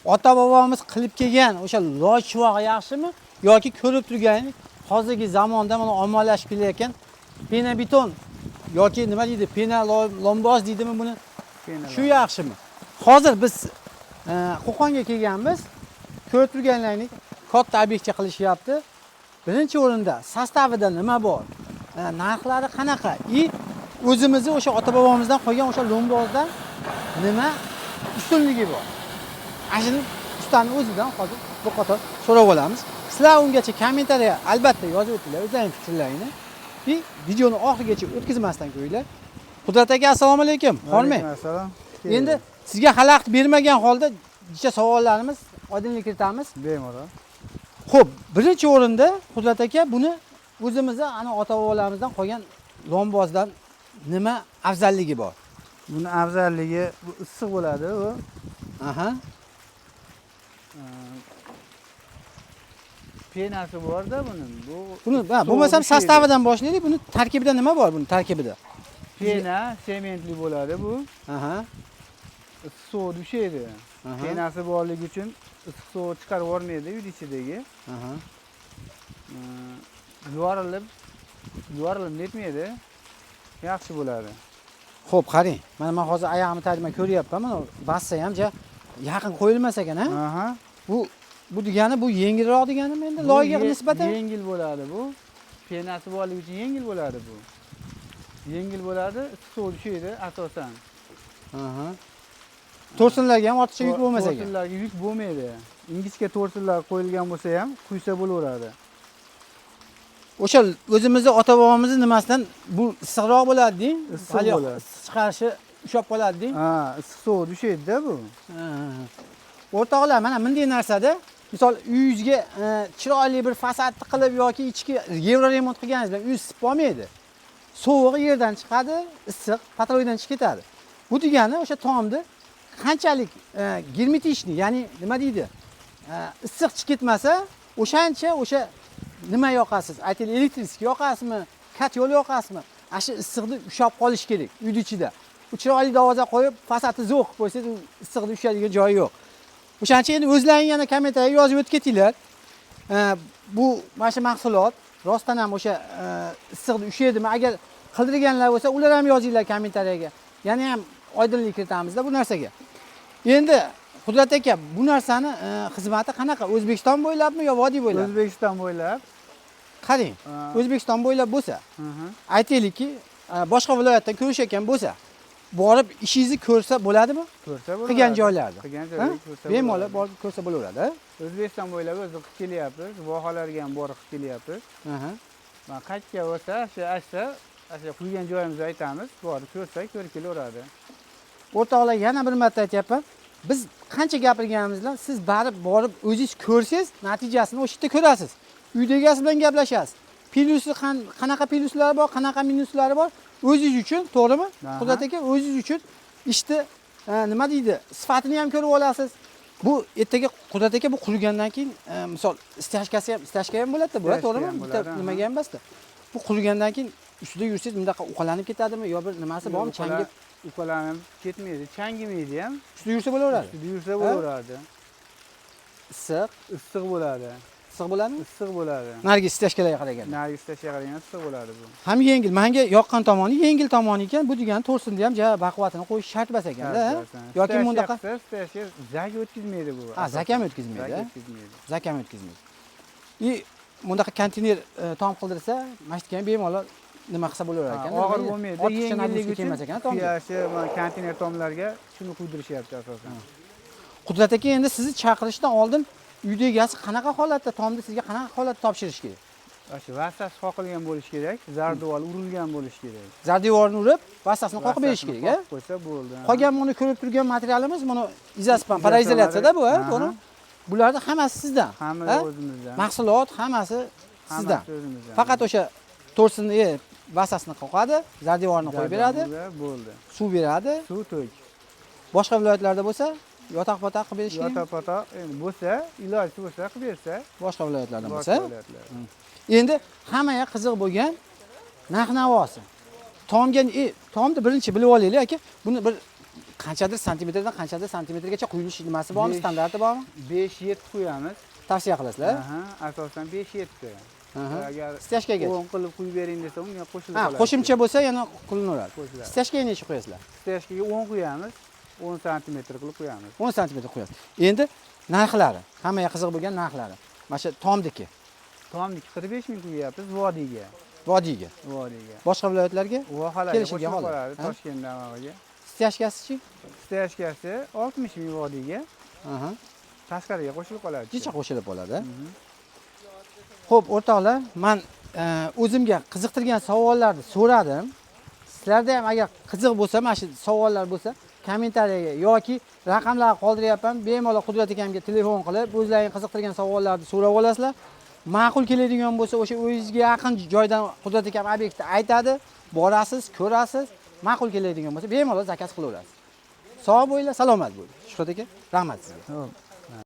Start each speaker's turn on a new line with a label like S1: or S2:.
S1: ota bobomiz qilib kelgan o'sha loy chuvoq yaxshimi yoki ko'rib turgan hozirgi zamonda mana ommalashib kelayotgan pena beton yoki nima deydi, pena lomboz deydimi buni? Shu yaxshimi? Hozir biz Qo'qonga kelganmiz. Ko'rib turganlaringiz katta obyektga qilishyapti. Birinchi o'rinda sostavida nima bor? Narxlari qanaqa? O'zimizni o'sha ota bobomizdan qolgan o'sha lombozdan nima ustunligi bor? Ashuni ustaning o'zidan hozir bu qator so'rab olamiz. Sizlar ungacha kommentariya albatta yozib o'tinglar o'zlaringiz fikrlaringni. Videoni oxirigacha o'tkazmasdan qo'yinglar. Qudrat aka, assalomu alaykum. Hormang.
S2: Assalom.
S1: Endi sizga xalaqit bermagan holda necha savollarimiz oydinlik kiritamiz.
S2: Bemalol.
S1: Xo'p, birinchi o'rinda Qudrat aka buni o'zimizning ana ota bobolarimizdan qolgan lombozdan nima afzalligi bor?
S2: Buni afzalligi bu issiq bo'ladi u.
S1: Aha.
S2: Penasi bor-da buning.
S1: Buni bo'lmasam sostavidan boshlaylik. Buni tarkibida nima bor buni tarkibida?
S2: Pena sementli bo'ladi bu.
S1: Aha.
S2: Issiq suv tushadi. Penasi borligi uchun issiq suv chiqarib yormaydi uy ichidagi.
S1: Aha.
S2: Yuvarilib netmaydi. Yaxshi bo'ladi.
S1: Xo'p, qarang. Mana men hozir oyog'imni tadima ko'ryapman. Mana bassa ham yaqin qo'yilmas ekan, ha?
S2: Aha.
S1: Bu degani bu yengilroq deganimi endi loyga nisbatan?
S2: Yengil bo'ladi bu. Penasi borligi uchun yengil bo'ladi bu. Yengil bo'ladi, suv tushadi asosan.
S1: Aha. To'rsinlarga ham ortiqcha yuk bo'lmas ekan.
S2: To'rsinlarga yuk bo'lmaydi. Ingichka to'rsinlar qo'yilgan bo'lsa ham quysa bo'laveradi.
S1: O'sha o'zimizning ota bobomizning nimasidan bu issiqroq bo'ladi-ding.
S2: Issiq bo'ladi.
S1: Chiqarishi ushlab qoladi-ding.
S2: Ha, issiq suv tushadi-da bu.
S1: O'rtoqlar, mana bunday narsada, misol uyingizga chiroyli bir fasadni qilib yoki ichki yevro remont qilganingiz bilan uy isib qolmaydi. Sovuq yerdan chiqadi, issiq patroydan chiqib ketadi. Bu degani o'sha tomni qanchalik germetичный, ya'ni nima deydi? Issiq chiqib ketmasa, o'shancha o'sha nima yoqasiz? Aytaylik, elektrический yoqasizmi, kat yo'l yoqasizmi? Ashi issiqni ushlab qolish kerak uy ichida. Bu chiroyli darvoza qo'yib, fasadni zo'q qilib qo'ysangiz, issiqni ushlaydigan joyi yo'q. O'shancha endi o'zlaring yana kommentariyaga yozib o'tib ketinglar. Bu mana shu mahsulot rostdan ham o'sha issiqni ushaydimi? Agar qildirganlar bo'lsa, ular ham yozinglar kommentariyaga. Yana ham oydinlik kiritamizda bu narsaga. Endi Qudrat aka, bu narsani xizmati qanaqa? O'zbekiston bo'ylabmi yo vodiy bo'ylab?
S2: O'zbekiston bo'ylab.
S1: Qarang, O'zbekiston bo'ylab bo'lsa, aytaylikki, boshqa viloyatdan ko'rishayotgan bo'lsa, borib ishingizni ko'rsa bo'ladimi?
S2: Ko'rsa bo'ladi.
S1: Qilgan joylarda.
S2: Qilgan joylarda ko'rsa bo'ladi.
S1: Bemalol borib ko'rsa bo'laveradi, ha?
S2: O'zbekiston bo'ylab o'zi qilib kelyapmiz, vohalarga ham borib qilib kelyapmiz. Men qayerga bo'lsa, o'sha qilgan joyimizni aytamiz, borib ko'rsa ko'rib kelaveradi.
S1: O'rtoqlar, yana bir marta aytyapman. Biz qancha gapirganimizdan siz borib o'zingiz ko'rsangiz, natijasini o'sha yerda ko'rasiz. Uyda egasi bilan gaplashasiz. Plyusi qanaqa plyuslari bor, qanaqa minuslari bor, o'zingiz uchun, to'g'rimi? Qudrat aka, o'zingiz uchun ishni nima deydi, sifatini ham ko'rib olasiz. Bu ertaga Qudrat aka bu qurigandan keyin misol stashka ham bo'ladi-da, to'g'rimi? Bitta nimaga ham emasda. Bu qurigandan keyin ustida yursangiz bundaqa uqalanib ketadimi yo bir nimasi bormi, changib
S2: uqalanib ketmaydi, changimaydi ham.
S1: Ustida yursa bo'laveradi.
S2: Ustida yursa bo'laveradi. Issiq bo'ladi.
S1: Issiq bo'ladimi?
S2: Issiq bo'ladi.
S1: Narigi stashkalarga qaraganda.
S2: Narigi stashkaga qaraganda issiq bo'ladi bu.
S1: Ham yengil. Menga yoqqan tomoni yengil tomoni ekan. Bu degani to'rsinda ham baquvvatini qo'yish shart emas ekan-da. Yoki bundaqa
S2: stashka zak o'tkazmaydi bu.
S1: Ha, zak ham o'tkazmaydi. Zak ham o'tkazmaydi. Bundaqa konteyner tom qildirsa, mashitga ham bemalol nima qilsa bo'laverar ekan.
S2: Og'ir bo'lmaydi.
S1: Yengillik uchun kelmas ekan tomga.
S2: Konteyner tomlarga shuni quydirishyapti asosan.
S1: Qudrat aka, endi sizni chaqirishdan oldin uyda egasi qanaqa holatda, tomni sizga qanaqa holatda topshirish kerak?
S2: O'sha vassasi qoqilgan bo'lishi kerak, zardivor urilgan bo'lishi kerak.
S1: Zardivorni urib, vassasini qoqib berish kerak, ha?
S2: Qo'ysa bo'ldi.
S1: Qolgan buni ko'rib turgan materialimiz buni izospan, paraizolyatsiyada bu, ha, to'g'ri? Bularni hammasi sizdan.
S2: Hammasi o'zimizdan.
S1: Mahsulot hammasi sizdan.
S2: O'zimizdan.
S1: Faqat o'sha to'rsinni vassasini qoqadi, zardivorni qo'yib beradi,
S2: bo'ldi.
S1: suv beradi.
S2: Suv to'k.
S1: Boshqa viloyatlarda bo'lsa, yotoq-potoq qilib berish kerak.
S2: Yotoq-potoq endi bo'lsa, iloji bo'lsa qilib bersa,
S1: boshqa viloyatlardan bo'lsa. Endi hammaga qiziq bo'lgan narx-navosi. Tomni birinchi bilib olaylik aka. Buni bir qanchadir santimetrdan qanchadir santimetrgacha quyilish nimasi bormi, standarti bormi?
S2: 5-7 qo'yamiz.
S1: Tavsiya qilasizlar?
S2: Aha, asosan 5-7. Agar
S1: Stяжкаga
S2: 10 qilib quyib bering desa, unga qo'shilib
S1: ha,
S2: qoladi.
S1: qo'shimcha bo'lsa yana qilinaveradi.
S2: Qo'shiladi.
S1: Stяжкаga necha qo'yasizlar?
S2: Stяжкаga 10 qo'yamiz, 10 sm qilib qo'yamiz.
S1: 10 santimetr qo'yasiz. Endi narxlari, hammaga qiziq bo'lgan narxlari. Mana shu tomdiki,
S2: Tomniki 45 ming qo'yapmiz vodiyga.
S1: vodiyga.
S2: Vodiyga.
S1: Boshqa viloyatlarga
S2: Vohalarga
S1: kelishilgan
S2: qo'shilib
S1: holda.
S2: qoladi, Toshkentdan mavaga.
S1: Stяжкasi-chi?
S2: Stяжкasi 60 ming vodiyga,
S1: Aha.
S2: tashqariga qo'shilib qoladi.
S1: Jicha qo'shilib qoladi. Xo'p, o'rtoqlar, men o'zimga qiziqtirgan savollarni so'radim. Sizlarda ham agar qiziq bo'lsa, mana shu savollar bo'lsa, kommentariyaga yoki raqamlarni qoldiryapman, bemalol Qudrat akamga telefon qilib, o'zlaringizni qiziqtirgan savollarni so'rab olasizlar. Ma'qul keladigan bo'lsa, o'sha o'zingizga yaqin joydan Qudrat akam obyektni aytadi, borasiz, ko'rasiz. Ma'qul keladigan bo'lsa, bemalol zakaz qilaverasiz. Sog' bo'linglar, salomat bo'ling. Shuhrat aka, rahmat sizga.
S2: Xo'p.